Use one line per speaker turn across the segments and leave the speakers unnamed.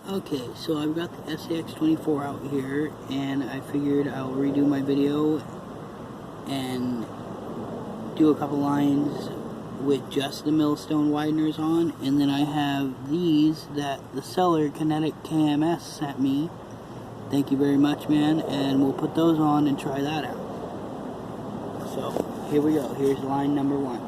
Okay, so I've got the Scx24 out here, and I figured I'll redo my video and do a couple lines with just the millstone wideners on, and then I have these that the seller kinetic-kms sent me. Thank you very much, man, and we'll put those on and try that out. So here we go. Here's line number 1.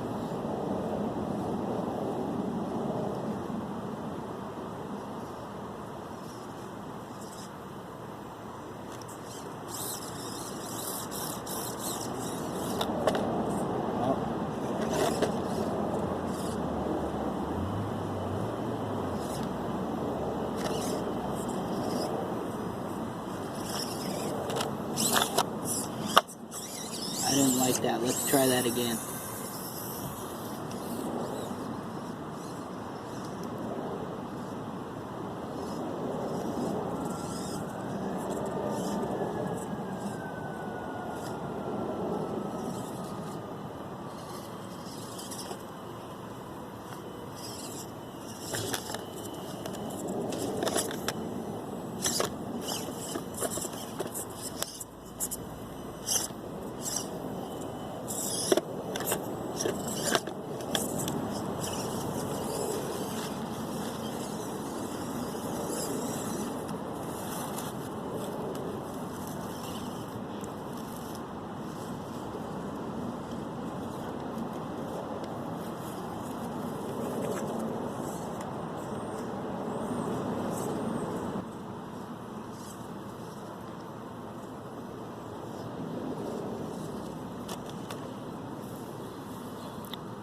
I didn't like that. Let's try that again.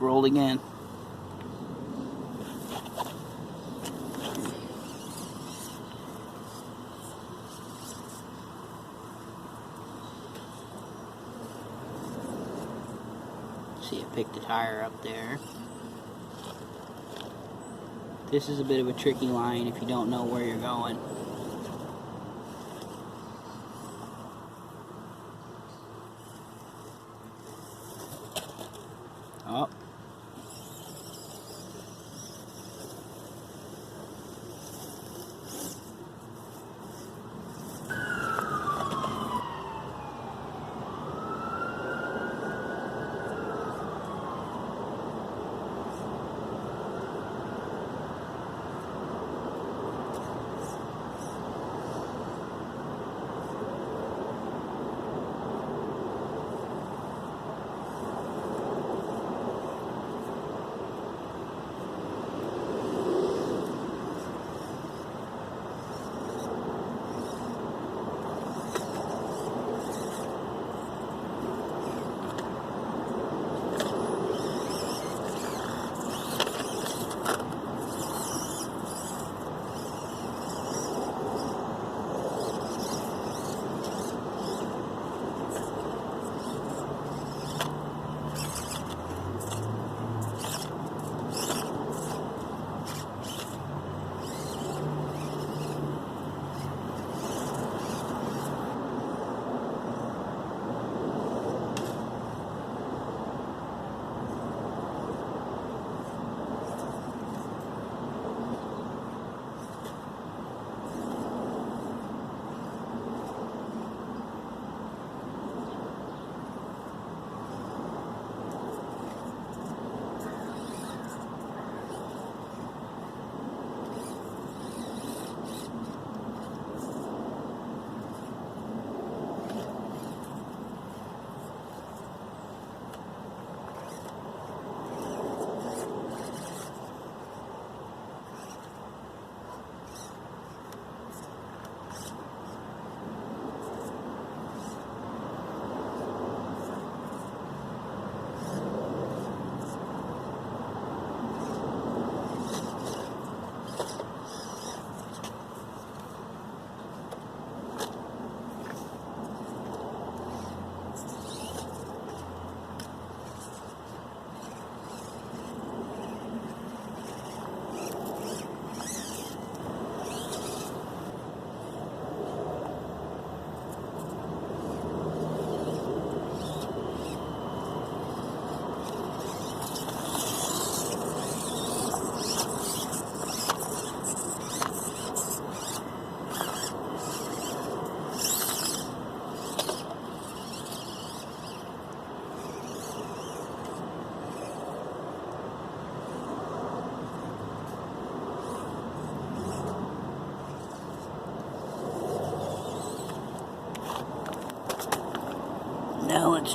Roll again. See, I picked the tire up there. This is a bit of a tricky line if you don't know where you're going. Oh.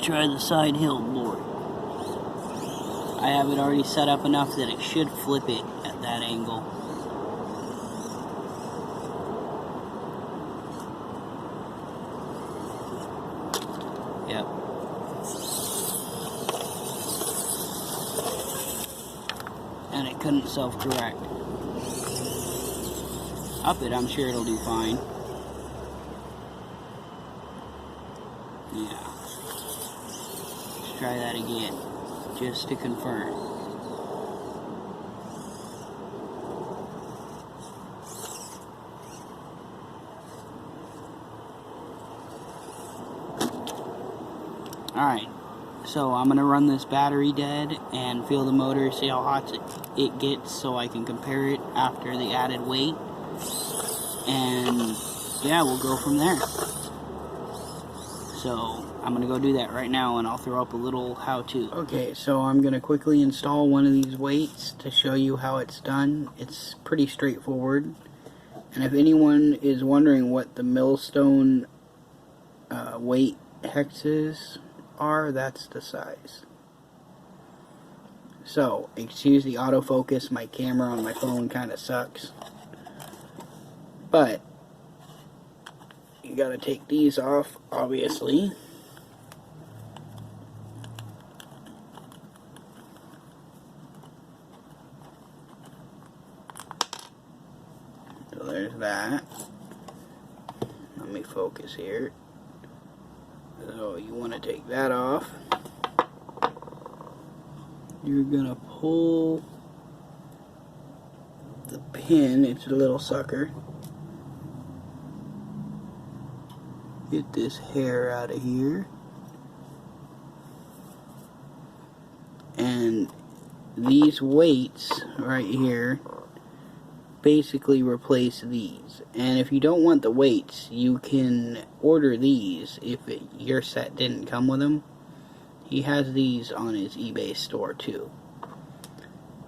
try the side hill board. I have it already set up enough that it should flip it at that angle. Yep. And it couldn't self-correct. Up it, I'm sure it'll do fine. Yeah. Let's try that again, just to confirm. Alright, so I'm going to run this battery dead and feel the motor, see how hot it gets so I can compare it after the added weight. And yeah, we'll go from there. So I'm going to go do that right now, and I'll throw up a little how-to. Okay, so I'm going to quickly install one of these weights to show you how it's done. It's pretty straightforward. And if anyone is wondering what the millstone weight hexes are, that's the size. So, excuse the autofocus, my camera on my phone kind of sucks. But you gotta take these off, obviously. So there's that. Let me focus here. So you want to take that off. You're gonna pull the pin, it's a little sucker. Get this hair out of here. And these weights right here basically replace these. And if you don't want the weights, you can order these if your set didn't come with them. He has these on his eBay store too.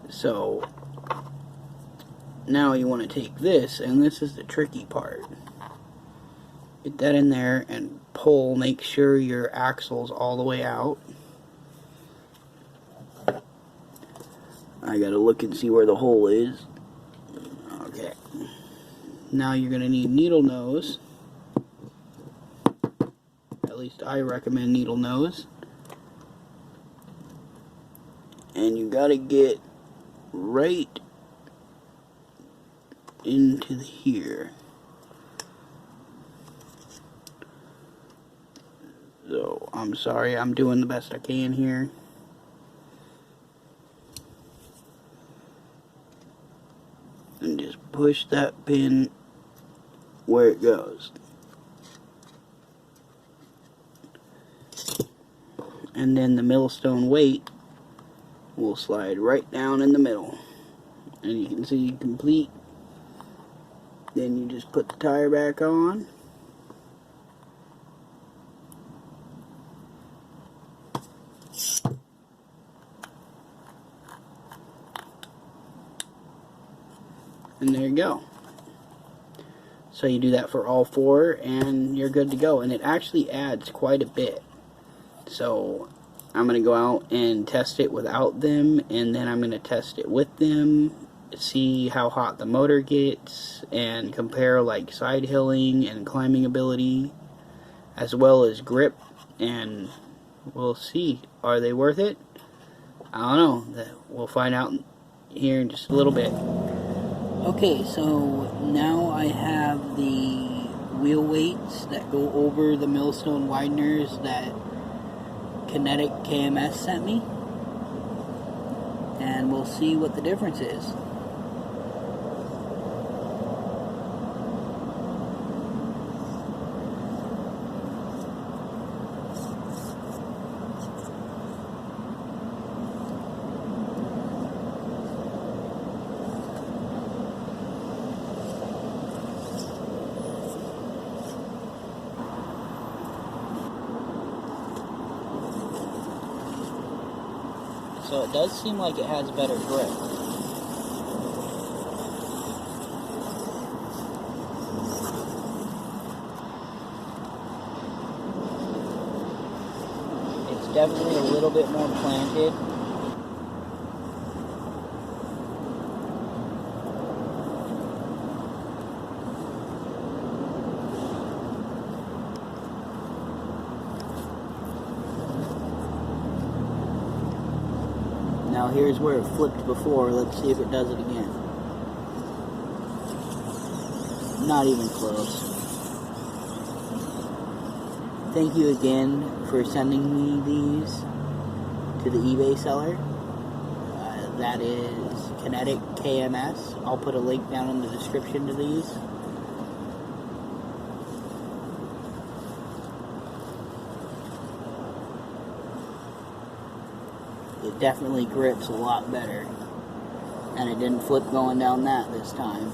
So now you want to take this, and this is the tricky part. Get that in there and pull, make sure your axle's all the way out. I gotta look and see where the hole is. Okay. Now you're gonna need needle nose. At least I recommend needle nose. And you gotta get right into here. So, I'm sorry, I'm doing the best I can here. And just push that pin where it goes. And then the millstone weight will slide right down in the middle. And you can see complete. Then you just put the tire back on. And there you go. So you do that for all four and you're good to go. And it actually adds quite a bit. So I'm going to go out and test it without them, and then I'm going to test it with them, see how hot the motor gets, and compare like side hilling and climbing ability, as well as grip, and we'll see. Are they worth it? I don't know. We'll find out here in just a little bit. Okay, so now I have the wheel weights that go over the millstone wideners that Kinetic-kms sent me, and we'll see what the difference is. So it does seem like it has better grip. definitely a little bit more planted. Now here's where it flipped before. Let's see if it does it again. Not even close. Thank you again for sending me these to the eBay seller. That is kinetic-kms. I'll put a link down in the description to these. It definitely grips a lot better, and it didn't flip going down that this time.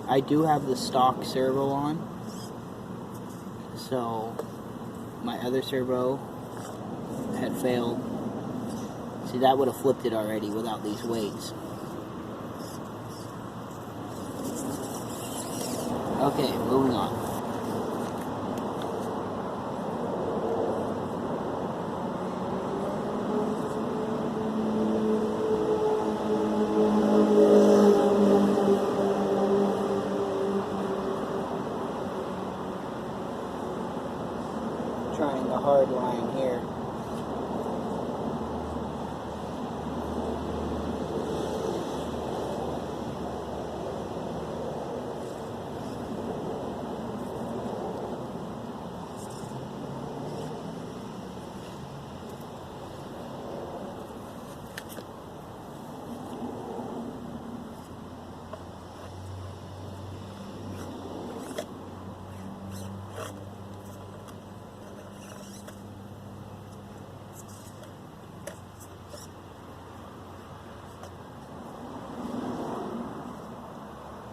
I do have the stock servo on, so my other servo had failed. See, that would have flipped it already without these weights. Okay, moving on. Trying the hard line here.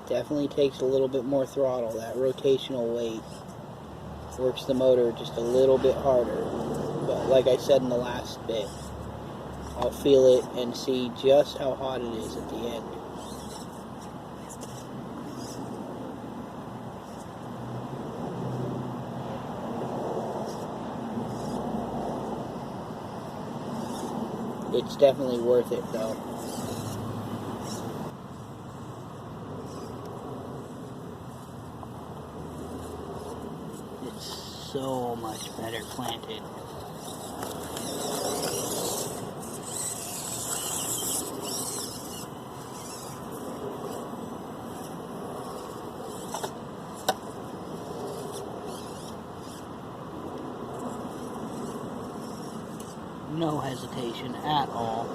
Definitely takes a little bit more throttle. That rotational weight works the motor just a little bit harder. But like I said in the last bit, I'll feel it and see just how hot it is at the end. It's definitely worth it though. So much better planted. No hesitation at all.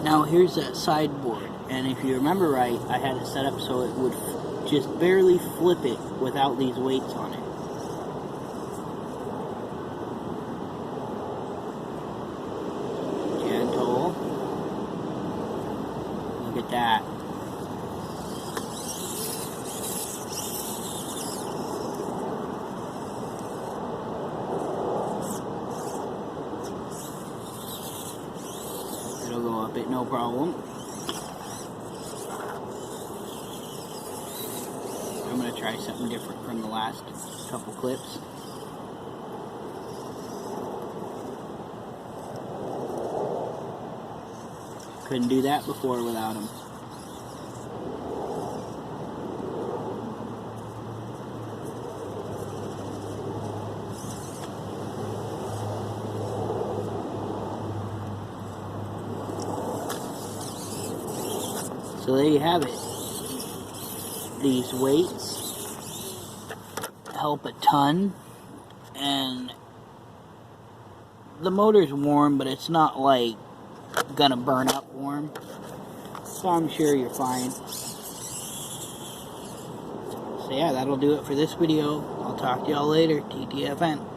Now here's that sideboard, and if you remember right, I had it set up so it would just barely flip it without these weights on it. Gentle. Look at that. It'll go up it, no problem. I'm going to try something different from the last couple clips. Couldn't do that before without them. So there you have it. These weights help a ton, and the motor's warm, but it's not like gonna burn up warm, so I'm sure you're fine. So yeah, that'll do it for this video. I'll talk to y'all later. TTFN.